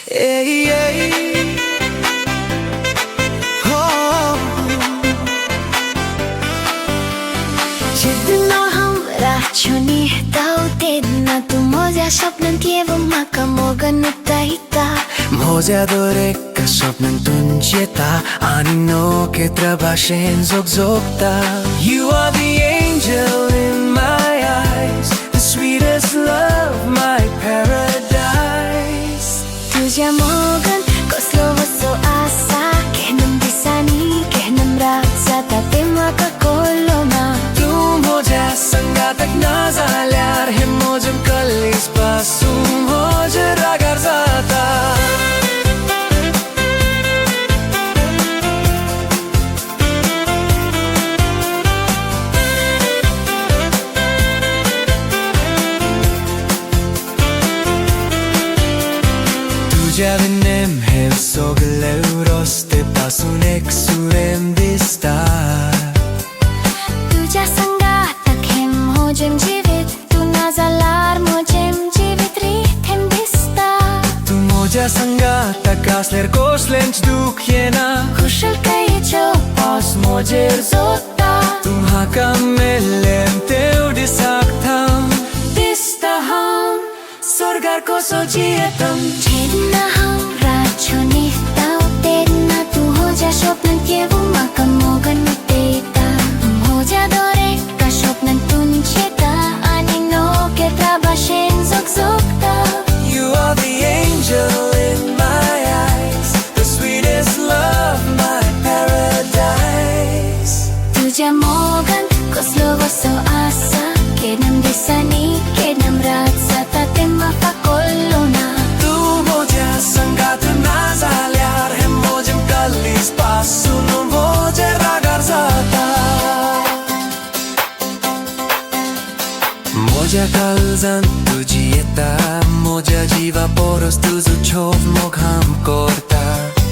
Hey, hey. Oh. जितना हमरा छुनी ताउतेना tu moja स्वप्नं kievo maka mogan utaita Moja doreka स्वप्नं tunjeta Anino ke trabashen zogzogta You are the angel in my eyes The sweetest love, my paradise Tuja mogan koslovo so asa Kehnam disani, kehnam ratsa Tate maka kolona Moja sangatak nazalyar Hem mojam kalis pasum hojra garzata Tuja vinem hev sogleuros Te pasun exurem distar Tuja sangatak hem hojam jivit Tu nazalar mojam jivit rithem dista Tu moja sangatak asler koslench dukhjena Kushal kai cho Pas mojer zota Tum haka mellem teu disaktam Dista ham Sorgar ko sochietam Chedna हमरा छुनी ताउतेना Tu hoja स्वप्नं kievo maka mogan utaita Moja doreka स्वप्नं tunjeta Anino ke trabashen zogzogta You are the angel in my eyes The sweetest love, my paradise Tuja mogan koslovo so asa Kehnam disani, kehnam ratsa Tate maka kolona Tu moja sangat nazalyar Hem mojam kalis pasun hojra garzata Moja kalzan tujieta Moja jiva poros tuzu chov mogham korta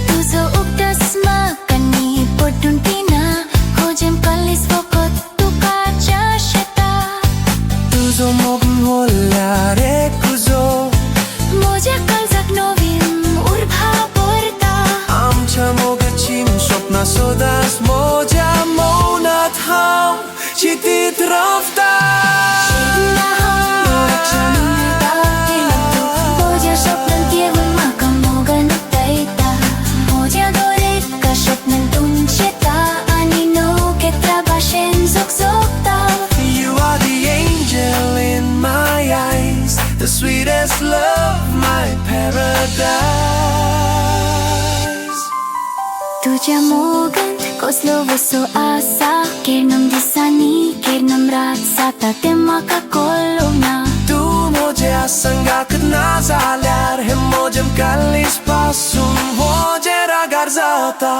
Tuzo ukdas makani poduntina Hojam kalis vokot tu kacha sheta Tuzo mogn hollare kuzo Moja kalzak novim urbha porta Amcha mogachin swapna sodas Moja monat ham chitit rafta Chedna हमरा छुनी ताउतेना Tu hoja स्वप्नं kievo maka mogan utaita Moja doreka स्वप्नं tunjeta Anino ke trabashen zogzogta You are the angel in my eyes The sweetest love, my paradise Tuja mogan koslovo so asa Kehnam disani, kehnam ratsa Tate maka kolona Tu moja sangat nazalyar Hem mojam kalis pasum hojra garzata